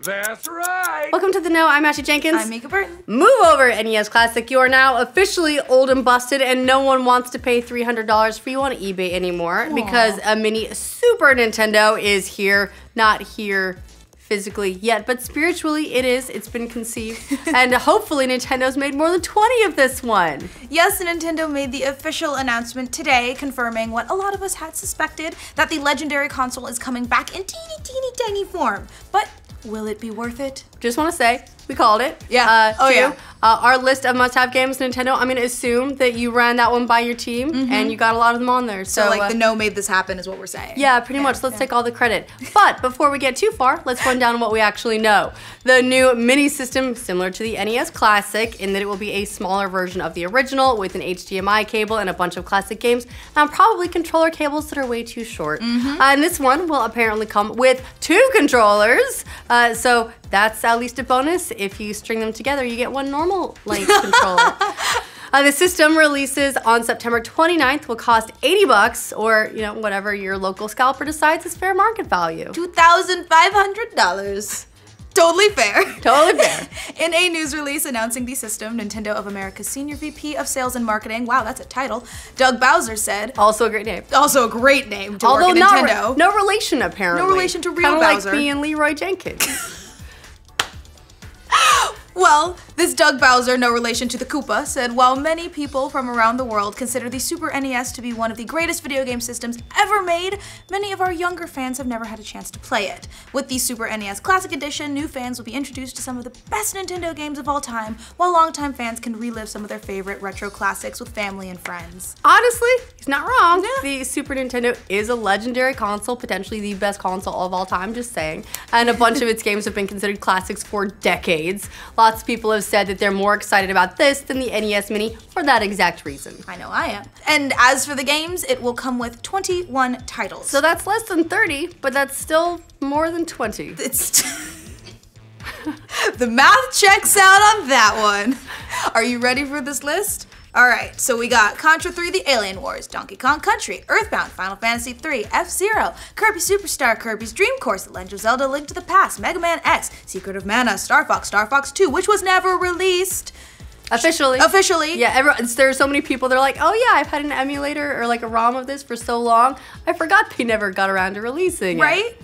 That's right! Welcome to The Know, I'm Ashley Jenkins. I'm Mica Burton. Move over, NES Classic. You are now officially old and busted, and no one wants to pay $300 for you on eBay anymore. Aww. Because a mini Super Nintendo is here, not here physically yet, but spiritually it is. It's been conceived. And hopefully Nintendo's made more than 20 of this one. Yes, Nintendo made the official announcement today, confirming what a lot of us had suspected, that the legendary console is coming back in teeny tiny form. But will it be worth it? Just want to say, we called it. Yeah. Yeah. Our list of must-have games, Nintendo, I'm going to assume that you ran that one by your team, and you got a lot of them on there. So like, the No made this happen is what we're saying. Yeah, pretty much. Let's take all the credit. But before we get too far, let's run down what we actually know. The new mini system, similar to the NES Classic, in that it will be a smaller version of the original with an HDMI cable and a bunch of classic games, and probably controller cables that are way too short. And this one will apparently come with 2 controllers, so that's at least a bonus. If you string them together, you get one normal length controller. The system releases on September 29th, will cost $80, or whatever your local scalper decides is fair market value. $2,500. Totally fair. Totally fair. In a news release announcing the system, Nintendo of America's Senior VP of Sales and Marketing, wow, that's a title, Doug Bowser said. Also a great name. Also a great name to Although work at Nintendo. no relation apparently. No relation to real Kinda Bowser. like me and Leroy Jenkins. Well, this Doug Bowser, no relation to the Koopa, said while many people from around the world consider the Super NES to be one of the greatest video game systems ever made, many of our younger fans have never had a chance to play it. With the Super NES Classic Edition, new fans will be introduced to some of the best Nintendo games of all time, while longtime fans can relive some of their favorite retro classics with family and friends. Honestly, he's not wrong. Yeah. The Super Nintendo is a legendary console, potentially the best console of all time, just saying. And a bunch of its games have been considered classics for decades. Lots of people have said that they're more excited about this than the NES Mini for that exact reason. I know I am. And as for the games, it will come with 21 titles. So that's less than 30, but that's still more than 20. It's the math checks out on that one. Are you ready for this list? Alright, so we got Contra 3, The Alien Wars, Donkey Kong Country, Earthbound, Final Fantasy 3, F-Zero, Kirby Superstar, Kirby's Dream Course, The Legend of Zelda, Link to the Past, Mega Man X, Secret of Mana, Star Fox, Star Fox 2, which was never released. Officially. Officially. Yeah, there are so many people that are like, oh yeah, I've had an emulator or like a ROM of this for so long, I forgot they never got around to releasing it. Right?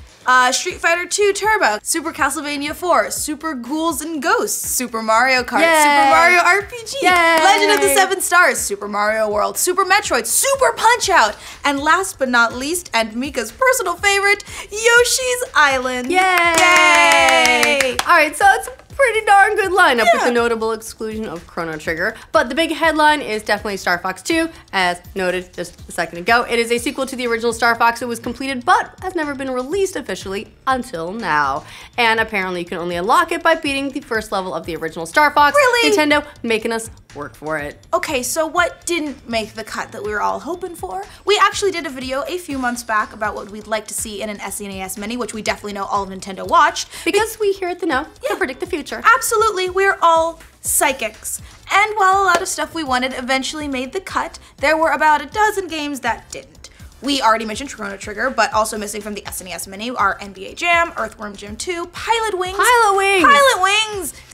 Street Fighter 2 Turbo, Super Castlevania 4, Super Ghouls and Ghosts, Super Mario Kart, Yay. Super Mario RPG, Yay. Legend of the Seven Stars, Super Mario World, Super Metroid, Super Punch-Out, and last but not least, and Mica's personal favorite, Yoshi's Island. Yay! Yay! Alright, so it's a pretty darn good lineup with the notable exclusion of Chrono Trigger. But the big headline is definitely Star Fox 2, as noted just a second ago. It is a sequel to the original Star Fox. It was completed, but has never been released officially until now. And apparently you can only unlock it by beating the first level of the original Star Fox. Really? Nintendo making us work for it. Okay, so what didn't make the cut that we were all hoping for? We actually did a video a few months back about what we'd like to see in an SNES Mini, which we definitely know all of Nintendo watched. Because we here at The Know can predict the future. Absolutely, we're all psychics. And while a lot of stuff we wanted eventually made the cut, there were about a dozen games that didn't. We already mentioned Chrono Trigger, but also missing from the SNES Mini are NBA Jam, Earthworm Jim 2, Pilot Wings,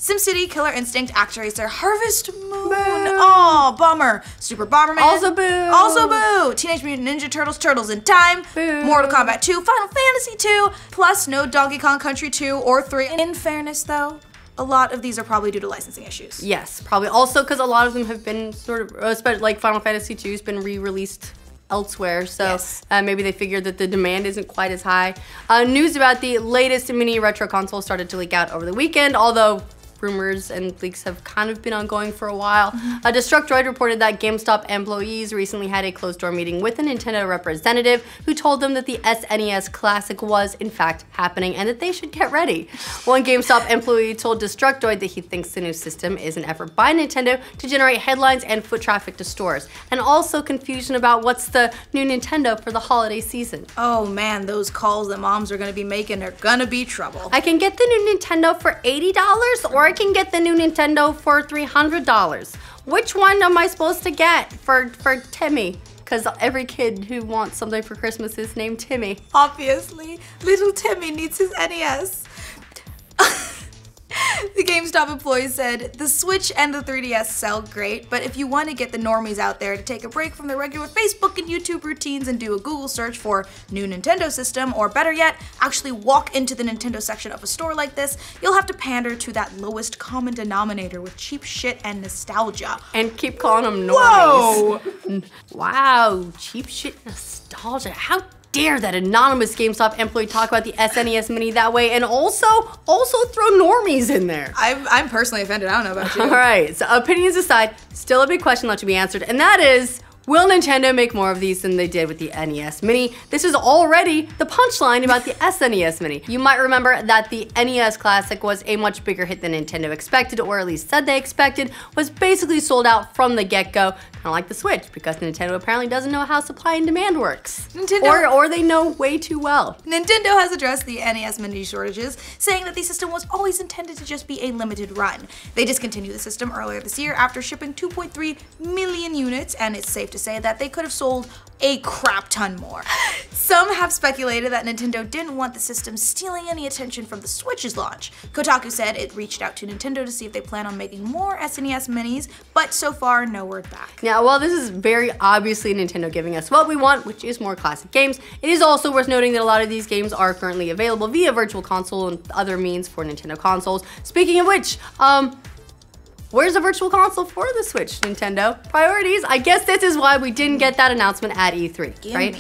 SimCity, Killer Instinct, ActRacer, Harvest Moon, oh, bummer, Super Bomberman, Also boo, Teenage Mutant Ninja Turtles, Turtles in Time, boo. Mortal Kombat 2, Final Fantasy 2, plus no Donkey Kong Country 2 or 3. In fairness though, a lot of these are probably due to licensing issues. Yes, probably. Also because a lot of them have been sort of, especially like Final Fantasy 2 has been re-released elsewhere, so maybe they figured that the demand isn't quite as high. News about the latest mini retro console started to leak out over the weekend, although rumors and leaks have kind of been ongoing for a while. Destructoid reported that GameStop employees recently had a closed-door meeting with a Nintendo representative who told them that the SNES Classic was, in fact, happening and that they should get ready. One GameStop employee told Destructoid that he thinks the new system is an effort by Nintendo to generate headlines and foot traffic to stores, and also confusion about what's the new Nintendo for the holiday season. Oh man, those calls that moms are gonna be making are gonna be trouble. I can get the new Nintendo for $80, or I can get the new Nintendo for $300. Which one am I supposed to get for Timmy? Because every kid who wants something for Christmas is named Timmy. Obviously, little Timmy needs his NES. The GameStop employee said, the Switch and the 3DS sell great, but if you want to get the normies out there to take a break from their regular Facebook and YouTube routines and do a Google search for new Nintendo system, or better yet, actually walk into the Nintendo section of a store like this, you'll have to pander to that lowest common denominator with cheap shit and nostalgia. And keep calling them normies. Whoa! Wow, cheap shit nostalgia. How dare that anonymous GameStop employee talk about the SNES Mini that way, and also throw normies in there. I'm personally offended. I don't know about you. All right, so opinions aside, still a big question left to be answered, and that is, will Nintendo make more of these than they did with the NES Mini? This is already the punchline about the SNES Mini. You might remember that the NES Classic was a much bigger hit than Nintendo expected, or at least said they expected, was basically sold out from the get-go, kind of like the Switch, because Nintendo apparently doesn't know how supply and demand works. Or they know way too well. Nintendo has addressed the NES Mini shortages, saying that the system was always intended to just be a limited run. They discontinued the system earlier this year after shipping 2.3 million units, and it's safe to say that they could have sold a crap ton more. Some have speculated that Nintendo didn't want the system stealing any attention from the Switch's launch. Kotaku said it reached out to Nintendo to see if they plan on making more SNES Minis, but so far, no word back. Now, while this is very obviously Nintendo giving us what we want, which is more classic games, it is also worth noting that a lot of these games are currently available via Virtual Console and other means for Nintendo consoles. Speaking of which, where's the Virtual Console for the Switch, Nintendo? Priorities? I guess this is why we didn't get that announcement at E3, right?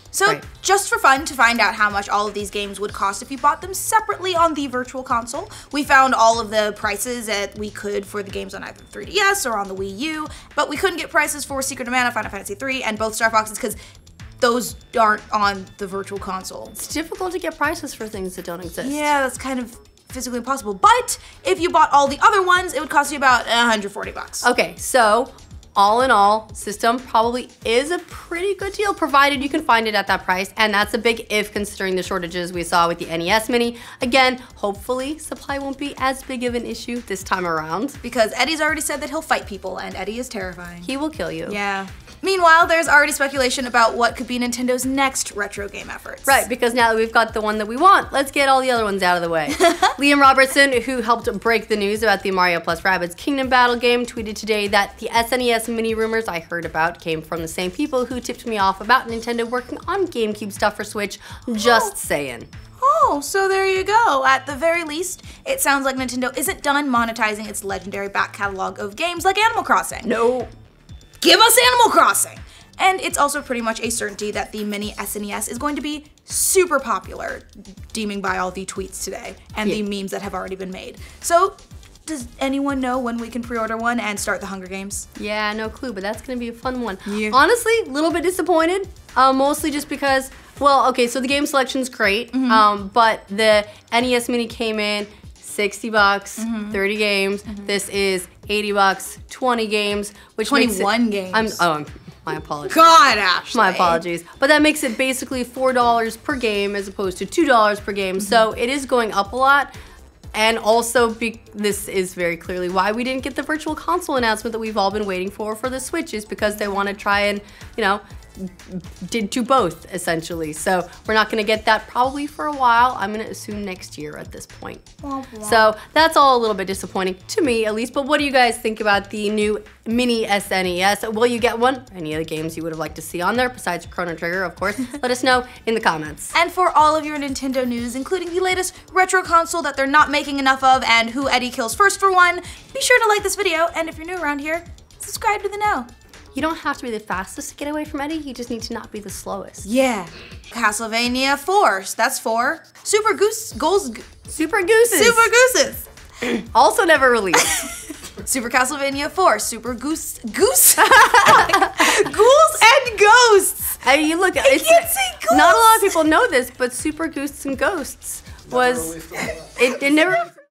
So, just for fun, to find out how much all of these games would cost if you bought them separately on the Virtual Console, we found all of the prices that we could for the games on either 3DS or on the Wii U, but we couldn't get prices for Secret of Mana, Final Fantasy III, and both Star Foxes because those aren't on the Virtual Console. It's difficult to get prices for things that don't exist. Yeah, that's kind of physically impossible, but if you bought all the other ones, it would cost you about $140. Okay, so all in all, system probably is a pretty good deal, provided you can find it at that price, and that's a big if considering the shortages we saw with the NES Mini. Again, hopefully supply won't be as big of an issue this time around. Because Eddie's already said that he'll fight people, and Eddie is terrifying. He will kill you. Yeah. Meanwhile, there's already speculation about what could be Nintendo's next retro game efforts. Right, because now that we've got the one that we want, let's get all the other ones out of the way. Liam Robertson, who helped break the news about the Mario plus Rabbids Kingdom Battle game, tweeted today that the SNES Mini rumors I heard about came from the same people who tipped me off about Nintendo working on GameCube stuff for Switch. Just saying. Oh, so there you go. At the very least, it sounds like Nintendo isn't done monetizing its legendary back catalog of games like Animal Crossing. No. Give us Animal Crossing! And it's also pretty much a certainty that the mini SNES is going to be super popular, deeming by all the tweets today and the memes that have already been made. So, does anyone know when we can pre-order one and start the Hunger Games? Yeah, no clue, but that's gonna be a fun one. Yeah. Honestly, a little bit disappointed, mostly just because, well, okay, so the game selection's great, but the NES Mini came in 60 bucks, 30 games. This is 80 bucks, 20 games, which 21 games. My apologies. God, Ashley. My apologies. But that makes it basically $4 per game as opposed to $2 per game. So it is going up a lot. And also, this is very clearly why we didn't get the Virtual Console announcement that we've all been waiting for the Switch, is because they want to try and, you know, do both, essentially. So we're not going to get that probably for a while. I'm going to assume next year at this point. So that's all a little bit disappointing, to me at least. But what do you guys think about the new mini SNES? Will you get one? Any other games you would have liked to see on there, besides Chrono Trigger, of course? Let us know in the comments. And for all of your Nintendo news, including the latest retro console that they're not making enough of and who Eddie kills first for one, be sure to like this video, and if you're new around here, subscribe to the know. You don't have to be the fastest to get away from Eddie, you just need to not be the slowest. Yeah. Castlevania 4, that's 4. Super Gooses. Super Gooses! Also never released. Super Castlevania 4, Super Goose. Ghouls and Ghosts! I mean, look, I can't say ghosts! Not a lot of people know this, but Super Gooses and Ghosts was, it never